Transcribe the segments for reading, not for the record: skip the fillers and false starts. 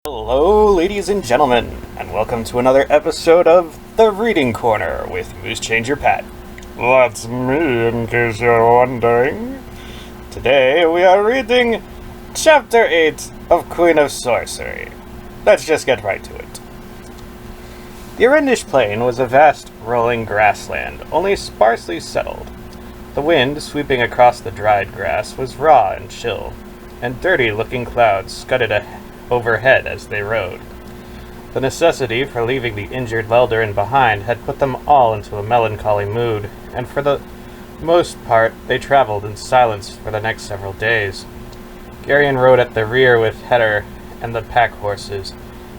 Hello, ladies and gentlemen, and welcome to another episode of The Reading Corner with MooseChangerPat. That's me, in case you're wondering. Today we are reading Chapter 8 of Queen of Sorcery. Let's just get right to it. The Erendish Plain was a vast, rolling grassland, only sparsely settled. The wind, sweeping across the dried grass, was raw and chill, and dirty-looking clouds scudded overhead as they rode. The necessity for leaving the injured Leldarin behind had put them all into a melancholy mood, and for the most part they traveled in silence for the next several days. Garion rode at the rear with Hedar and the pack horses,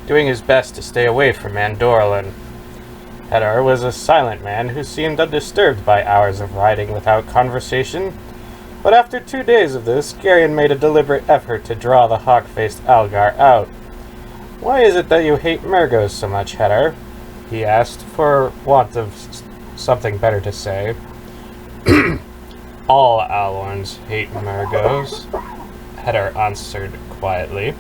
doing his best to stay away from Mandorlin. Hedar was a silent man who seemed undisturbed by hours of riding without conversation, but after 2 days of this, Garion made a deliberate effort to draw the hawk-faced Algar out. "Why is it that you hate Murgos so much, Hedar?" he asked, for want of something better to say. "All Alorns hate Murgos," Hedar answered quietly.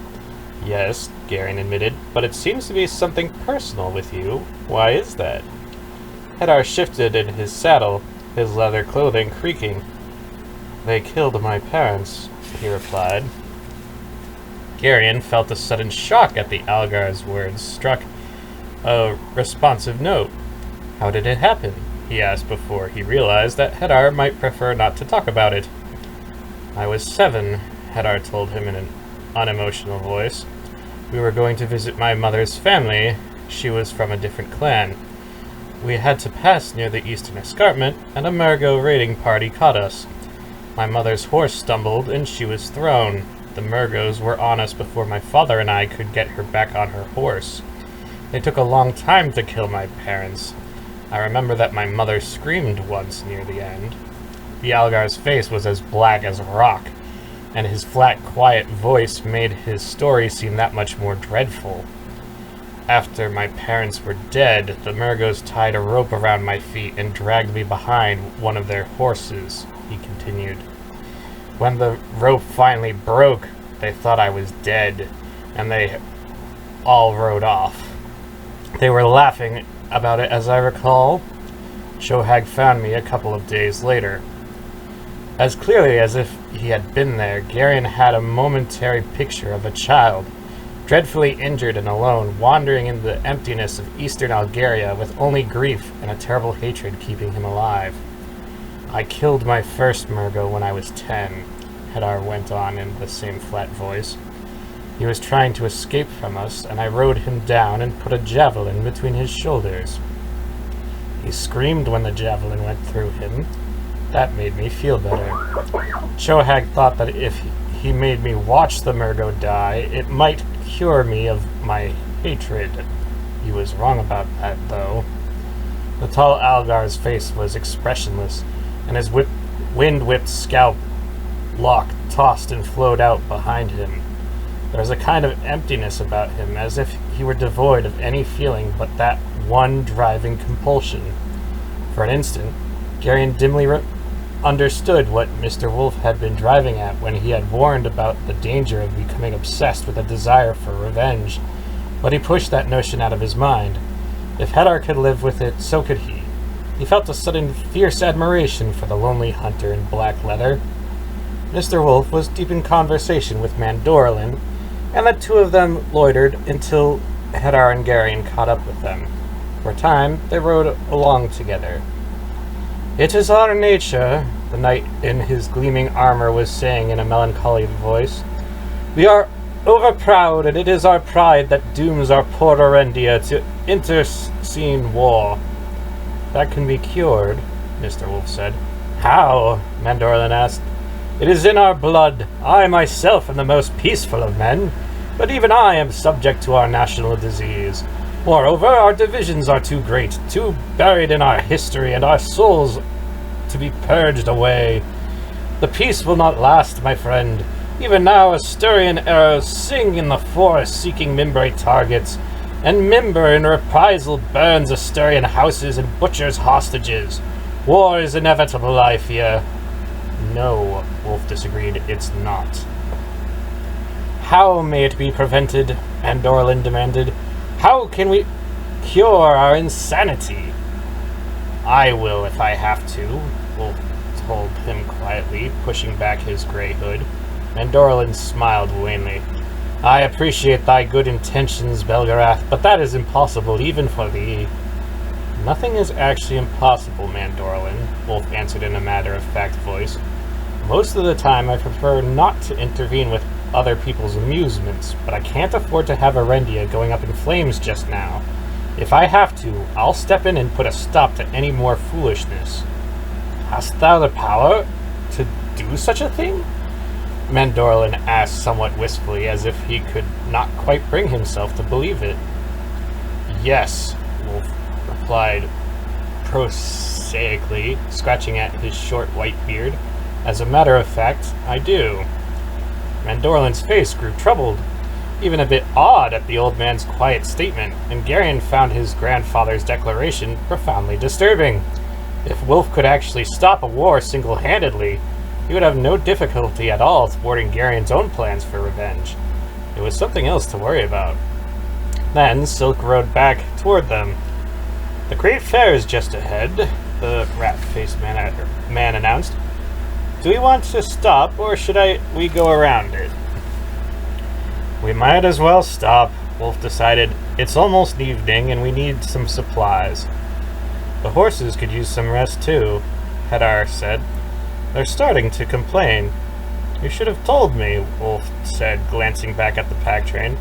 "Yes," Garion admitted, "but it seems to be something personal with you. Why is that?" Hedar shifted in his saddle, his leather clothing creaking. "They killed my parents," he replied. Garion felt a sudden shock at the Algar's words, struck a responsive note. "How did it happen?" he asked before he realized that Hedar might prefer not to talk about it. "I was 7, Hedar told him in an unemotional voice. "We were going to visit my mother's family. She was from a different clan. We had to pass near the eastern escarpment, and a Murgo raiding party caught us. My mother's horse stumbled, and she was thrown. The Murgos were on us before my father and I could get her back on her horse. They took a long time to kill my parents. I remember that my mother screamed once near the end." The Algar's face was as black as rock, and his flat, quiet voice made his story seem that much more dreadful. "After my parents were dead, the Murgos tied a rope around my feet and dragged me behind one of their horses," he continued. "When the rope finally broke, they thought I was dead, and they all rode off. They were laughing about it, as I recall. Shohag found me a couple of days later." As clearly as if he had been there, Garion had a momentary picture of a child, dreadfully injured and alone, wandering in the emptiness of eastern Algaria with only grief and a terrible hatred keeping him alive. "I killed my first Murgo when I was 10, Hedar went on in the same flat voice. "He was trying to escape from us, and I rode him down and put a javelin between his shoulders. He screamed when the javelin went through him. That made me feel better. Shohag thought that if he made me watch the Murgo die, it might cure me of my hatred. He was wrong about that, though." The tall Algar's face was expressionless, and his wind-whipped scalp lock tossed and flowed out behind him. There was a kind of emptiness about him, as if he were devoid of any feeling but that one driving compulsion. For an instant, Garion dimly understood what Mr. Wolf had been driving at when he had warned about the danger of becoming obsessed with a desire for revenge, but he pushed that notion out of his mind. If Hedar could live with it, so could he. He felt a sudden fierce admiration for the lonely hunter in black leather. Mr. Wolf was deep in conversation with Mandorlin, and the two of them loitered until Hedar and Garion caught up with them. For a time, they rode along together. "It is our nature," the knight in his gleaming armor was saying in a melancholy voice. "We are overproud, and it is our pride that dooms our poor Erendia to internecine war." "That can be cured," Mr. Wolf said. "How?" Mandorlin asked. "It is in our blood. I myself am the most peaceful of men, but even I am subject to our national disease. Moreover, our divisions are too great, too buried in our history, and our souls to be purged away. The peace will not last, my friend. Even now, Asturian arrows sing in the forest seeking Mimbre targets, and Mimbre in reprisal burns Asturian houses and butchers hostages. War is inevitable, I fear." "No," Wolf disagreed, "it's not." How may it be prevented? Mandorlin demanded. How can we cure our insanity? I will if I have to, Wolf told him quietly, pushing back his gray hood. Mandorlin smiled wanly. I appreciate thy good intentions, Belgarath, but that is impossible even for thee. Nothing is actually impossible, Mandorlin, Wolf answered in a matter-of-fact voice. Most of the time I prefer not to intervene with other people's amusements, but I can't afford to have Erendia going up in flames just now. If I have to, I'll step in and put a stop to any more foolishness. Hast thou the power to do such a thing? Mandorlin asked somewhat wistfully, as if he could not quite bring himself to believe it. Yes, Wolf replied prosaically, scratching at his short white beard. As a matter of fact, I do. Mandorlin's face grew troubled, even a bit awed at the old man's quiet statement, and Garion found his grandfather's declaration profoundly disturbing. If Wolf could actually stop a war single-handedly, he would have no difficulty at all thwarting Garion's own plans for revenge. It was something else to worry about. Then Silk rode back toward them. The great fair is just ahead, the rat-faced man announced. Do we want to stop, or should we go around it? We might as well stop, Wolf decided. It's almost evening, and we need some supplies. The horses could use some rest, too, Hadar said. They're starting to complain. You should have told me, Wolf said, glancing back at the pack train.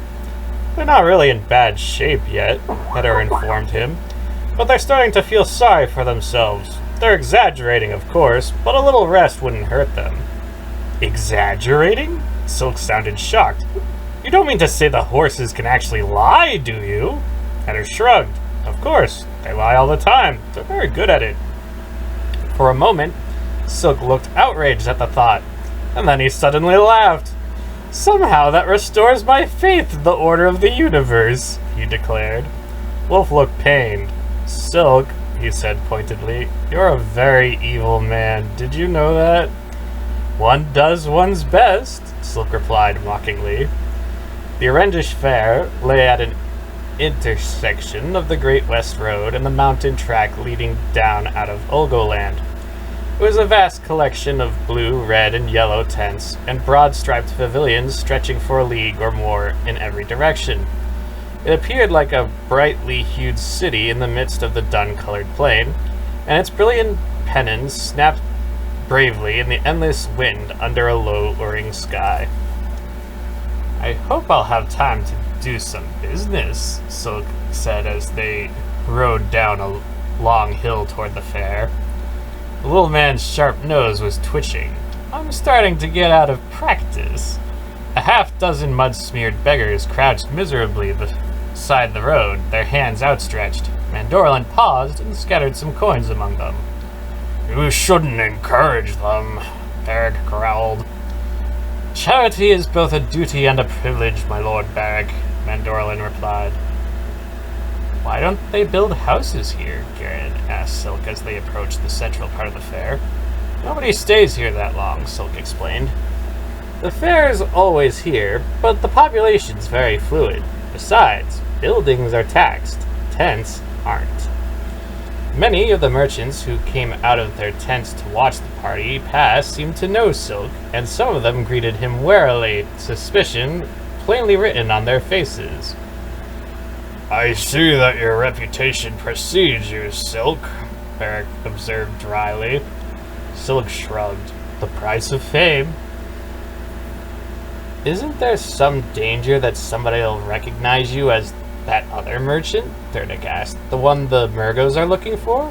They're not really in bad shape yet, Hadar informed him, but they're starting to feel sorry for themselves. They're exaggerating, of course, but a little rest wouldn't hurt them. Exaggerating? Silk sounded shocked. You don't mean to say the horses can actually lie, do you? Hadar shrugged. Of course, they lie all the time. They're very good at it. For a moment, Silk looked outraged at the thought, and then he suddenly laughed. Somehow that restores my faith in the order of the universe, he declared. Wolf looked pained. Silk, he said pointedly, you're a very evil man. Did you know that? One does one's best, Silk replied mockingly. The Erendish Fair lay at an intersection of the Great West Road and the mountain track leading down out of Ulgoland. It was a vast collection of blue, red, and yellow tents, and broad-striped pavilions stretching for a league or more in every direction. It appeared like a brightly hued city in the midst of the dun-colored plain, and its brilliant pennons snapped bravely in the endless wind under a lowering sky. I hope I'll have time to do some business, Silk said as they rode down a long hill toward the fair. The little man's sharp nose was twitching. I'm starting to get out of practice. A half-dozen mud-smeared beggars crouched miserably beside the road, their hands outstretched. Mandorlin paused and scattered some coins among them. You shouldn't encourage them, Beric growled. Charity is both a duty and a privilege, my lord Beric, Mandorlin replied. Why don't they build houses here? Garion asked Silk as they approached the central part of the fair. Nobody stays here that long, Silk explained. The fair is always here, but the population's very fluid. Besides, buildings are taxed. Tents aren't. Many of the merchants who came out of their tents to watch the party pass seemed to know Silk, and some of them greeted him warily, suspicion plainly written on their faces. I see that your reputation precedes you, Silk, Beric observed dryly. Silk shrugged. The price of fame. Isn't there some danger that somebody will recognize you as that other merchant? Durnik asked. The one the Murgos are looking for?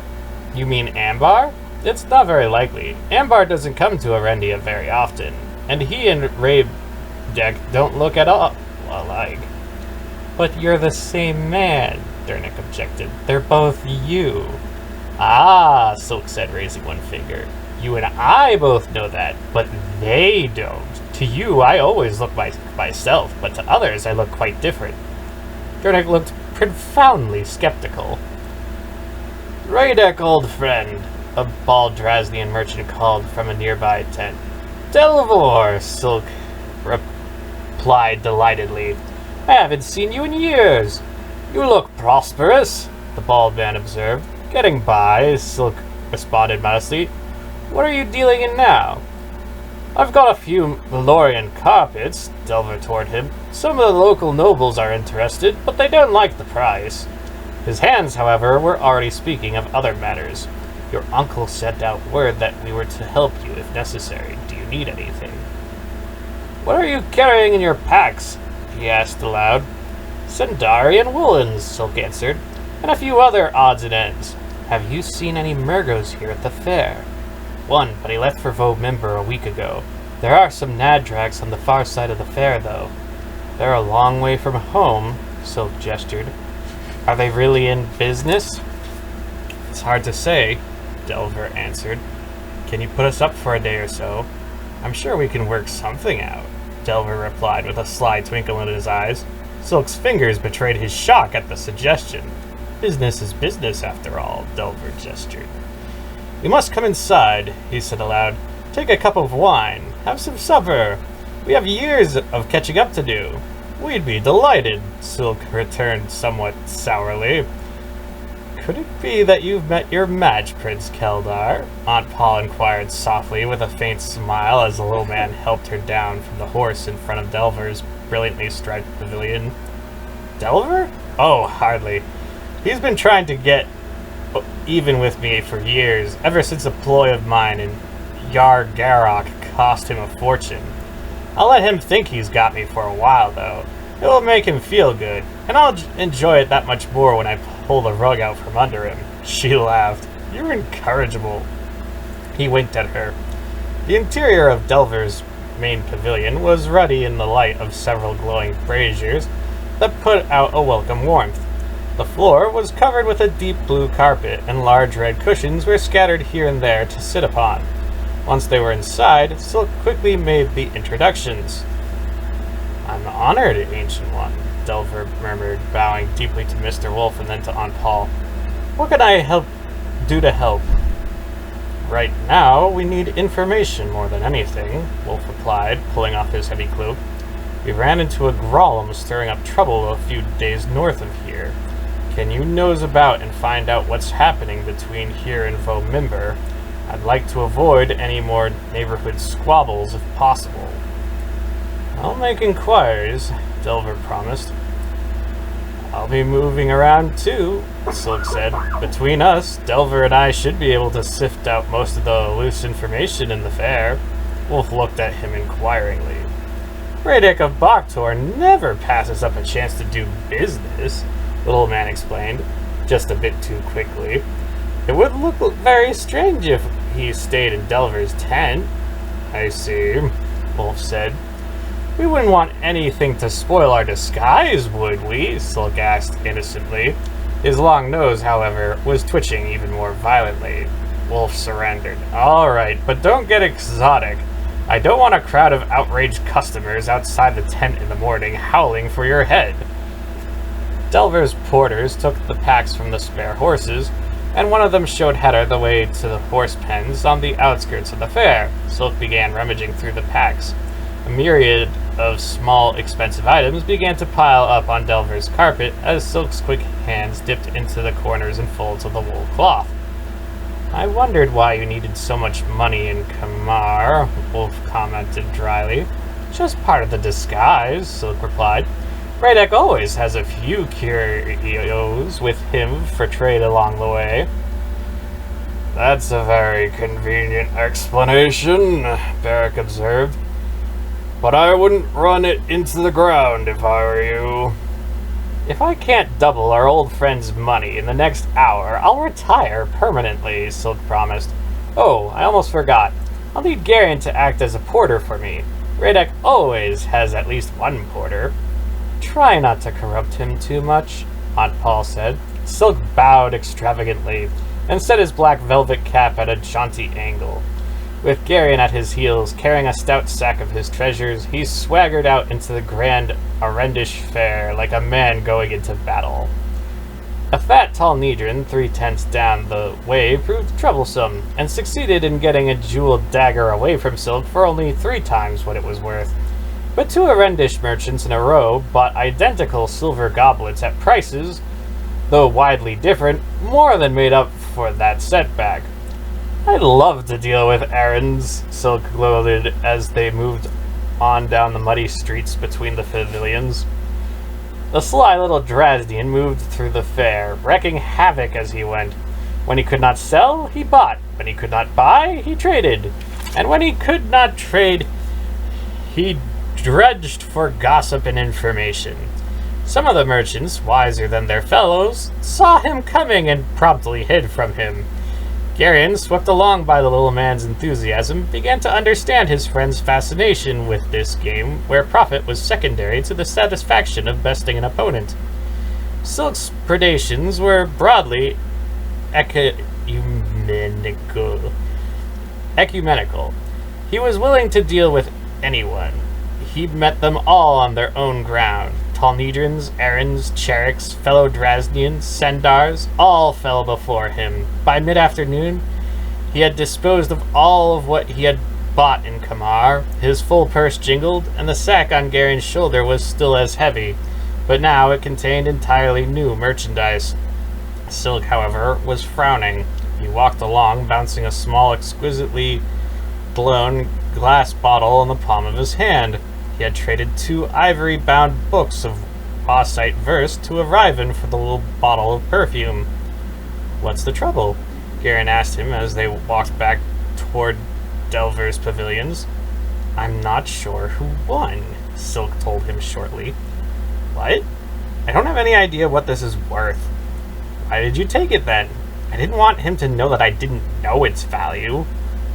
You mean Ambar? It's not very likely. Ambar doesn't come to Erendia very often, and he and Raebdek don't look at all alike. But you're the same man, Durnik objected. They're both you. Ah, Silk said, raising one finger. You and I both know that, but they don't. To you, I always look like myself, but to others, I look quite different. Durnik looked profoundly skeptical. Raedek, old friend, a bald Drasnian merchant called from a nearby tent. Delvor, Silk replied delightedly. I haven't seen you in years. You look prosperous, the bald man observed. Getting by, Silk responded modestly. What are you dealing in now? I've got a few Valorian carpets, Delver told him. Some of the local nobles are interested, but they don't like the price. His hands, however, were already speaking of other matters. Your uncle sent out word that we were to help you if necessary. Do you need anything? What are you carrying in your packs? He asked aloud. Sendari and woolens, Silk answered, and a few other odds and ends. Have you seen any Murgos here at the fair? One, but he left for Vomimber a week ago. There are some Nadraks on the far side of the fair, though. They're a long way from home, Silk gestured. Are they really in business? It's hard to say, Delver answered. Can you put us up for a day or so? I'm sure we can work something out, Delver replied with a sly twinkle in his eyes. Silk's fingers betrayed his shock at the suggestion. Business is business, after all, Delver gestured. You must come inside, he said aloud. Take a cup of wine. Have some supper. We have years of catching up to do. We'd be delighted, Silk returned somewhat sourly. Could it be that you've met your match, Prince Keldar? Aunt Paul inquired softly with a faint smile as the little man helped her down from the horse in front of Delver's brilliantly striped pavilion. Delver? Oh, hardly. He's been trying to get even with me for years, ever since a ploy of mine in Yargarok cost him a fortune. I'll let him think he's got me for a while, though. It will make him feel good, and I'll enjoy it that much more when I pull the rug out from under him. She laughed. You're incorrigible. He winked at her. The interior of Delver's main pavilion was ruddy in the light of several glowing braziers that put out a welcome warmth. The floor was covered with a deep blue carpet, and large red cushions were scattered here and there to sit upon. Once they were inside, Silk quickly made the introductions. I'm honored, Ancient One, Delver murmured, bowing deeply to Mr. Wolf and then to Aunt Paul. What can I do to help? Right now, we need information more than anything, Wolf replied, pulling off his heavy cloak. We ran into a Grolem stirring up trouble a few days north of here. Can you nose about and find out what's happening between here and Vomimber? I'd like to avoid any more neighborhood squabbles if possible. I'll make inquiries, Delver promised. I'll be moving around too, Silk said. Between us, Delver and I should be able to sift out most of the loose information in the fair. Wolf looked at him inquiringly. Radek of Boktor never passes up a chance to do business, the little man explained, just a bit too quickly. It would look very strange if he stayed in Delver's tent. I see, Wolf said. We wouldn't want anything to spoil our disguise, would we? Silk asked innocently. His long nose, however, was twitching even more violently. Wolf surrendered. All right, but don't get exotic. I don't want a crowd of outraged customers outside the tent in the morning howling for your head. Delver's porters took the packs from the spare horses, and one of them showed Hedda the way to the horse pens on the outskirts of the fair. Silk began rummaging through the packs. A myriad of small, expensive items began to pile up on Delver's carpet as Silk's quick hands dipped into the corners and folds of the wool cloth. I wondered why you needed so much money in Kamar, Wolf commented dryly. Just part of the disguise, Silk replied. Radek always has a few curios with him for trade along the way. That's a very convenient explanation, Barrack observed. But I wouldn't run it into the ground if I were you. If I can't double our old friend's money in the next hour, I'll retire permanently, Silk promised. Oh, I almost forgot. I'll need Garion to act as a porter for me. Radek always has at least one porter. Try not to corrupt him too much, Aunt Paul said. Silk bowed extravagantly and set his black velvet cap at a jaunty angle. With Garion at his heels, carrying a stout sack of his treasures, he swaggered out into the grand Arendish fair like a man going into battle. A fat, tall Nedran, 3 tents down the way, proved troublesome, and succeeded in getting a jeweled dagger away from Silk for only 3 times what it was worth. but two Erendish merchants in a row bought identical silver goblets at prices, though widely different, more than made up for that setback. I'd love to deal with errands, Silk gloated as they moved on down the muddy streets between the pavilions. The sly little Drazdian moved through the fair, wreaking havoc as he went. When he could not sell, he bought. When he could not buy, he traded. And when he could not trade, he dredged for gossip and information. Some of the merchants, wiser than their fellows, saw him coming and promptly hid from him. Garion, swept along by the little man's enthusiasm, began to understand his friend's fascination with this game, where profit was secondary to the satisfaction of besting an opponent. Silk's predations were broadly ecumenical. He was willing to deal with anyone. He met them all on their own ground. Talnedrans, Erins, Cheriks, fellow Drazdians, Sendars, all fell before him. By mid-afternoon, he had disposed of all of what he had bought in Kamar. His full purse jingled, and the sack on Garion's shoulder was still as heavy, but now it contained entirely new merchandise. Silk, however, was frowning. He walked along, bouncing a small, exquisitely blown glass bottle in the palm of his hand. He had traded 2 ivory-bound books of Bossite verse to a Riven for the little bottle of perfume. "What's the trouble?" Garion asked him as they walked back toward Delver's pavilions. "I'm not sure who won," Silk told him shortly. "What? I don't have any idea what this is worth." "Why did you take it then?" "I didn't want him to know that I didn't know its value."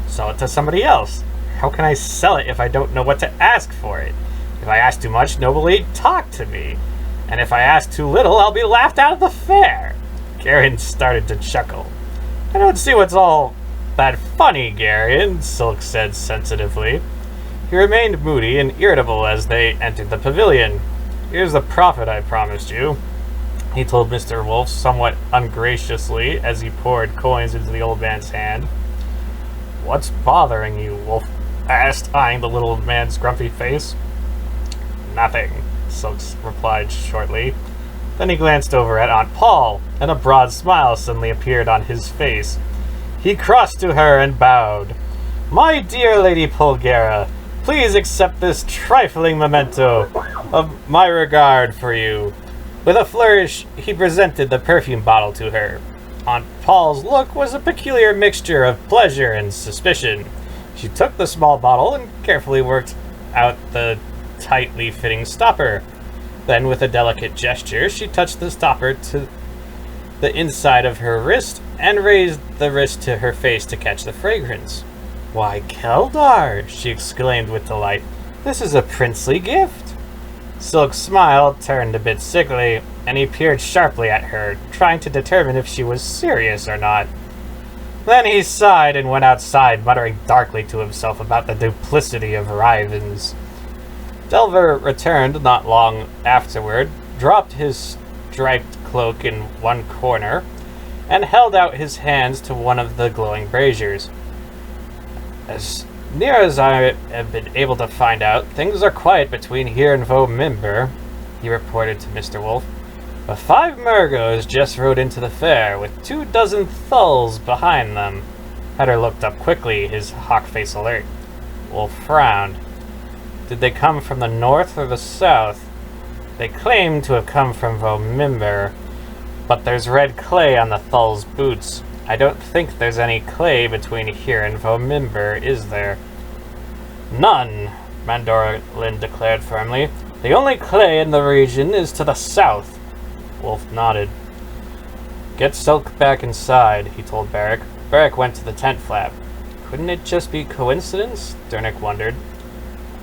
"Sell it to somebody else." "How can I sell it if I don't know what to ask for it? If I ask too much, nobody talk to me. And if I ask too little, I'll be laughed out of the fair." Garion started to chuckle. "I don't see what's all that funny, Garion," Silk said sensitively. He remained moody and irritable as they entered the pavilion. "Here's the profit I promised you," he told Mr. Wolf somewhat ungraciously as he poured coins into the old man's hand. "What's bothering you?" Wolf asked, eyeing the little man's grumpy face. "Nothing," Silk replied shortly. Then he glanced over at Aunt Paul, and a broad smile suddenly appeared on his face. He crossed to her and bowed. "My dear Lady Polgara, please accept this trifling memento of my regard for you." With a flourish, he presented the perfume bottle to her. Aunt Paul's look was a peculiar mixture of pleasure and suspicion. She took the small bottle and carefully worked out the tightly fitting stopper. Then, with a delicate gesture, she touched the stopper to the inside of her wrist and raised the wrist to her face to catch the fragrance. "Why, Keldar!" she exclaimed with delight. "This is a princely gift." Silk's smile turned a bit sickly, and he peered sharply at her, trying to determine if she was serious or not. Then he sighed and went outside, muttering darkly to himself about the duplicity of Rivens. Delver returned not long afterward, dropped his striped cloak in one corner, and held out his hands to one of the glowing braziers. "As near as I have been able to find out, things are quiet between here and Vomimber," he reported to Mr. Wolf. "But 5 Murgos just rode into the fair, with 24 thulls behind them." Hedder looked up quickly, his hawk face alert. Wolf frowned. "Did they come from the north or the south?" "They claim to have come from Vomimber, but there's red clay on the thulls' boots. I don't think there's any clay between here and Vomimber, is there?" "None," Mandorlin declared firmly. "The only clay in the region is to the south." Wolf nodded. "Get Silk back inside," he told Barrick. Barrick went to the tent flap. "Couldn't it just be coincidence?" Dernick wondered.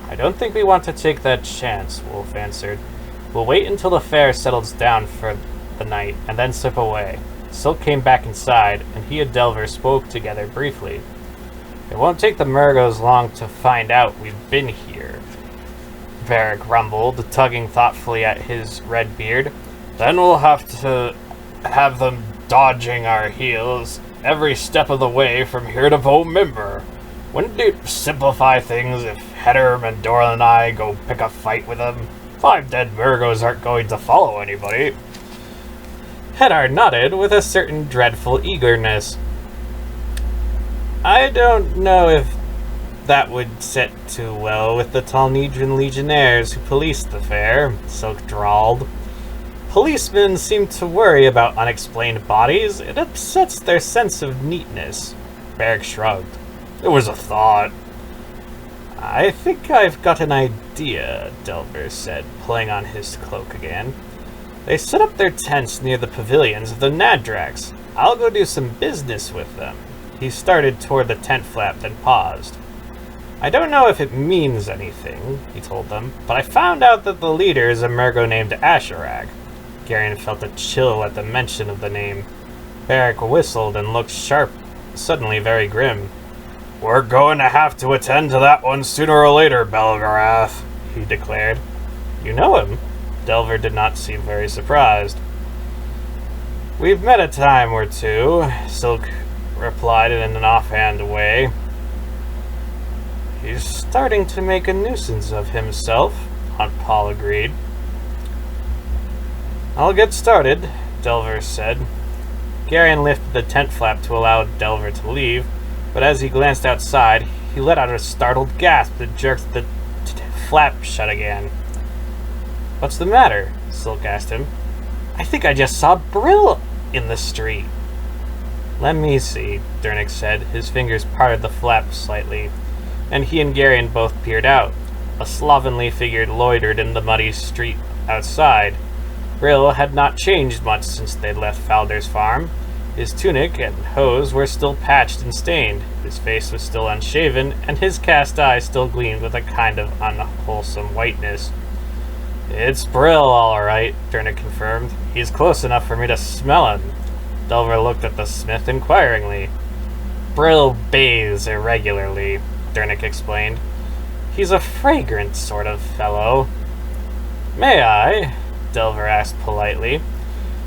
"I don't think we want to take that chance," Wolf answered. "We'll wait until the fair settles down for the night, and then slip away." Silk came back inside, and he and Delver spoke together briefly. "It won't take the Murgos long to find out we've been here," Varric rumbled, tugging thoughtfully at his red beard. "Then we'll have to have them dodging our heels every step of the way from here to Vomimber. Wouldn't it simplify things if Heather, Mandorla, and I go pick a fight with them? 5 dead Virgos aren't going to follow anybody. Hedar nodded with a certain dreadful eagerness. I don't know if that would sit too well with the Talnidran legionnaires who policed the fair, Silk drawled. Policemen seem to worry about unexplained bodies. It upsets their sense of neatness. Beric shrugged. It was a thought. I think I've got an idea, Delver said, pulling on his cloak again. They set up their tents near the pavilions of the Nadrax. I'll go do some business with them. He started toward the tent flap, then paused. I don't know if it means anything, he told them, but I found out that the leader is a Mergo named Asherak. Garion felt a chill at the mention of the name. Beric whistled and looked sharp, suddenly very grim. We're going to have to attend to that one sooner or later, Belgarath, he declared. You know him? Delver did not seem very surprised. We've met a time or two, Silk replied in an offhand way. He's starting to make a nuisance of himself, Aunt Paul agreed. I'll get started, Delver said. Garion lifted the tent flap to allow Delver to leave, but as he glanced outside, he let out a startled gasp and jerked the flap shut again. What's the matter? Silk asked him. I think I just saw Brill in the street. Let me see, Dernick said. His fingers parted the flap slightly, and he and Garion both peered out. A slovenly figure loitered in the muddy street outside. Brill had not changed much since they'd left Falder's farm. His tunic and hose were still patched and stained. His face was still unshaven, and his cast eye still gleamed with a kind of unwholesome whiteness. It's Brill, all right, Dernick confirmed. He's close enough for me to smell him. Delver looked at the smith inquiringly. Brill bathes irregularly, Dernick explained. He's a fragrant sort of fellow. May I? Delver asked politely.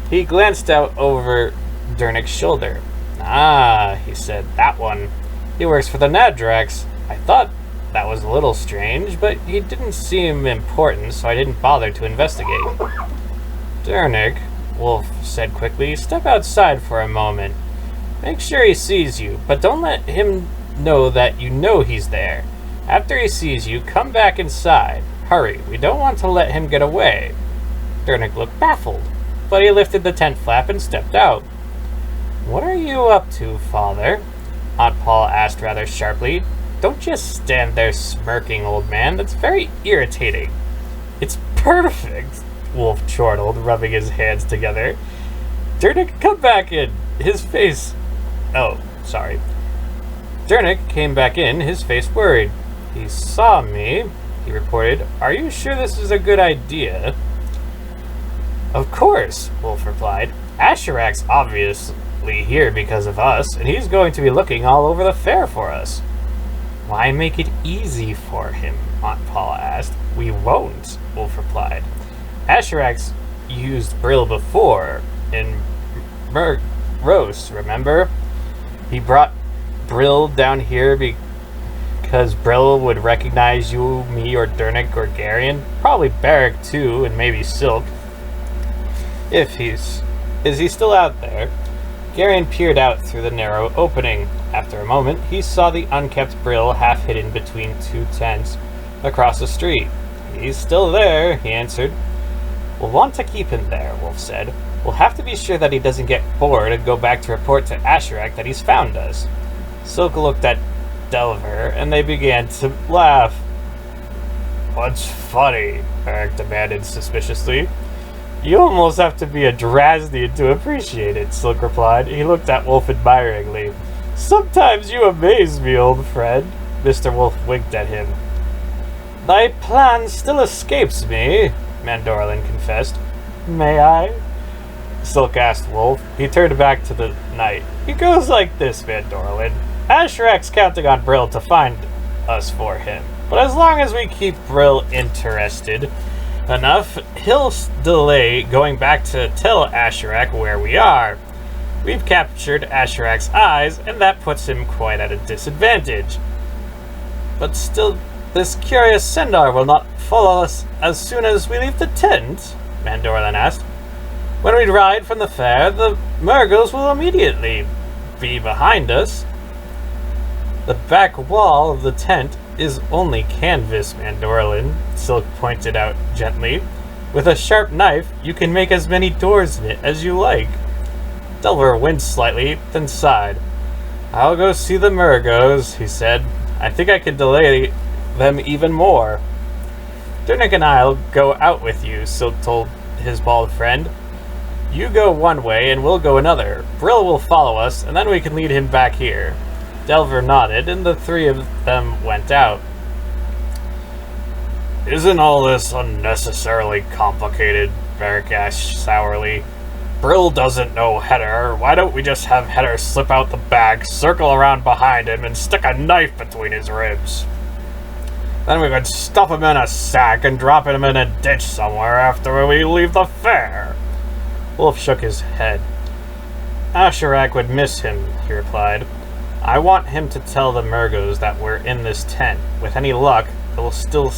He glanced out over Dernick's shoulder. Ah, he said, that one. He works for the Nadrax. I thought that was a little strange, but he didn't seem important, so I didn't bother to investigate. Dernick, Wolf said quickly, step outside for a moment. Make sure he sees you, but don't let him know that you know he's there. After he sees you, come back inside. Hurry, we don't want to let him get away. Dernick looked baffled, but he lifted the tent flap and stepped out. What are you up to, Father? Aunt Paul asked rather sharply. Don't just stand there smirking, old man. That's very irritating. It's perfect, Wolf chortled, rubbing his hands together. Dernick, come back in. His face... Oh, sorry. Dernick came back in, his face worried. He saw me, he reported. Are you sure this is a good idea? Of course, Wolf replied. Asherak's obviously here because of us, and he's going to be looking all over the fair for us. Why make it easy for him? Aunt Paula asked. We won't, Wolf replied. Asherak's used Brill before in Rose, remember? He brought Brill down here because Brill would recognize you, me, or Dernick, or Garion. Probably Beric, too, and maybe Silk. Is he still out there? Garion peered out through the narrow opening. After a moment, he saw the unkept Brill half hidden between 2 tents across the street. He's still there, he answered. We'll want to keep him there, Wolf said. We'll have to be sure that he doesn't get bored and go back to report to Asherak that he's found us. Silk looked at Delver, and they began to laugh. What's funny? Eric demanded suspiciously. You almost have to be a Drasnian to appreciate it, Silk replied. He looked at Wolf admiringly. Sometimes you amaze me, old friend. Mr. Wolf winked at him. Thy plan still escapes me, Mandorlin confessed. May I? Silk asked Wolf. He turned back to the knight. It goes like this, Mandorlin. Asherak's counting on Brill to find us for him. But as long as we keep Brill interested enough, he'll delay going back to tell Asherak where we are. We've captured Asherak's eyes, and that puts him quite at a disadvantage. But still, This curious centaur will not follow us as soon as we leave the tent? Mandorlin asked. When we ride from the fair, the Murgles will immediately be behind us. The back wall of the tent is only canvas, Mandorlin, Silk pointed out gently. With a sharp knife, you can make as many doors in it as you like. Delver winced slightly, then sighed. I'll go see the Murgos, he said. I think I can delay them even more. Durnick and I'll go out with you, Silk told his bald friend. You go one way and we'll go another. Brill will follow us, and then we can lead him back here. Delver nodded, and the three of them went out. Isn't all this unnecessarily complicated? Beric asked sourly. Brill doesn't know Header. Why don't we just have Header slip out the back, circle around behind him, and stick a knife between his ribs? Then we could stuff him in a sack and drop him in a ditch somewhere after we leave the fair. Wolf shook his head. Asherak would miss him, he replied. I want him to tell the Murgos that we're in this tent. With any luck, it will still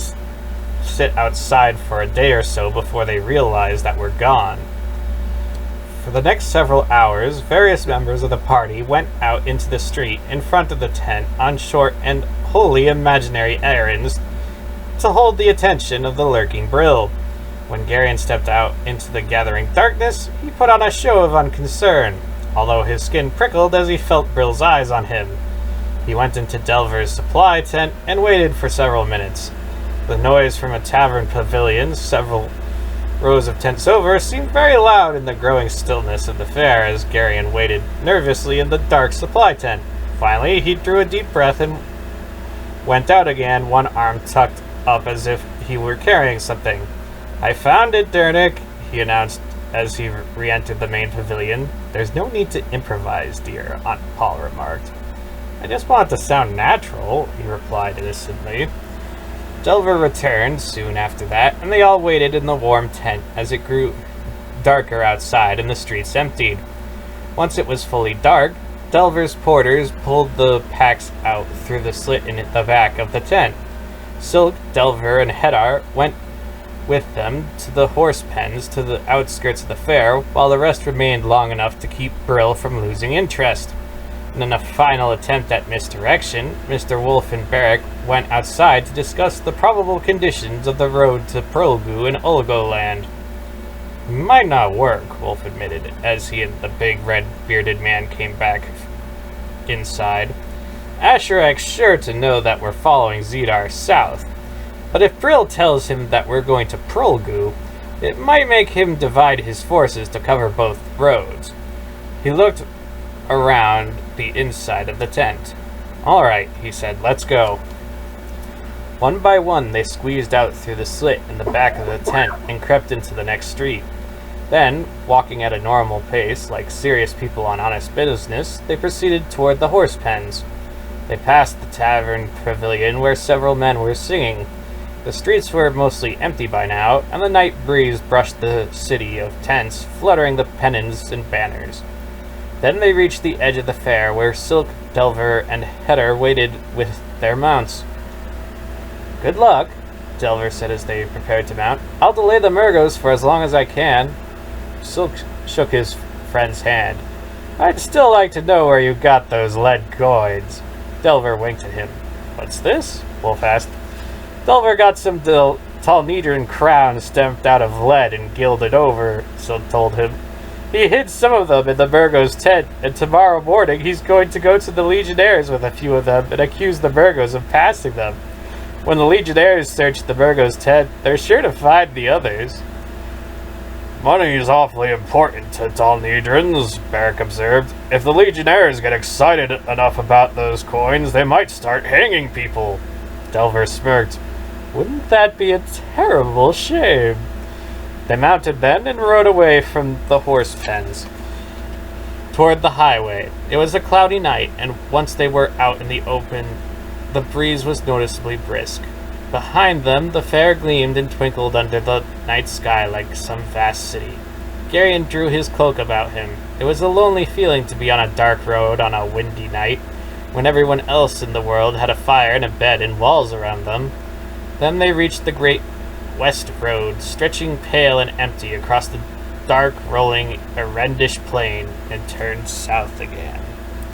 sit outside for a day or so before they realize that we're gone. For the next several hours, various members of the party went out into the street in front of the tent on short and wholly imaginary errands to hold the attention of the lurking Brill. When Garion stepped out into the gathering darkness, he put on a show of unconcern, although his skin prickled as he felt Brill's eyes on him. He went into Delver's supply tent and waited for several minutes. The noise from a tavern pavilion several rows of tents over seemed very loud in the growing stillness of the fair as Garion waited nervously in the dark supply tent. Finally, he drew a deep breath and went out again, one arm tucked up as if he were carrying something. I found it, Durnick, he announced as he re-entered the main pavilion. There's no need to improvise, dear, Aunt Paul remarked. I just want it to sound natural, he replied innocently. Delver returned soon after that, and they all waited in the warm tent as it grew darker outside and the streets emptied. Once it was fully dark, Delver's porters pulled the packs out through the slit in the back of the tent. Silk, Delver, and Hedar went with them to the horse pens to the outskirts of the fair, while the rest remained long enough to keep Brill from losing interest. And in a final attempt at misdirection, Mr. Wolf and Beric went outside to discuss the probable conditions of the road to Prolgu and Olgoland. Might not work, Wolf admitted, as he and the big red-bearded man came back inside. Asherak's sure to know that we're following Zedar south, but if Brill tells him that we're going to Prolgu, it might make him divide his forces to cover both roads. He looked around the inside of the tent. All right, he said, let's go. One by one, they squeezed out through the slit in the back of the tent and crept into the next street. Then, walking at a normal pace, like serious people on honest business, they proceeded toward the horse pens. They passed the tavern pavilion where several men were singing. The streets were mostly empty by now, and the night breeze brushed the city of tents, fluttering the pennons and banners. Then they reached the edge of the fair, where Silk, Delver, and Hedar waited with their mounts. Good luck, Delver said as they prepared to mount. I'll delay the Murgos for as long as I can. Silk shook his friend's hand. I'd still like to know where you got those lead coins. Delver winked at him. What's this? Wolf asked. Delver got some Talnedran crowns stamped out of lead and gilded over, Silk told him. He hid some of them in the Murgos' tent, and tomorrow morning he's going to go to the Legionnaires with a few of them and accuse the Murgos of passing them. When the Legionnaires search the Murgos' tent, they're sure to find the others. Money is awfully important to Talnedrans, Beric observed. If the Legionnaires get excited enough about those coins, they might start hanging people. Delver smirked. Wouldn't that be a terrible shame? They mounted then and rode away from the horse pens toward the highway. It was a cloudy night, and once they were out in the open, the breeze was noticeably brisk. Behind them, the fair gleamed and twinkled under the night sky like some vast city. Garion drew his cloak about him. It was a lonely feeling to be on a dark road on a windy night, when everyone else in the world had a fire and a bed and walls around them. Then they reached the great west road, stretching pale and empty across the dark, rolling, Erendish plain, and turned south again.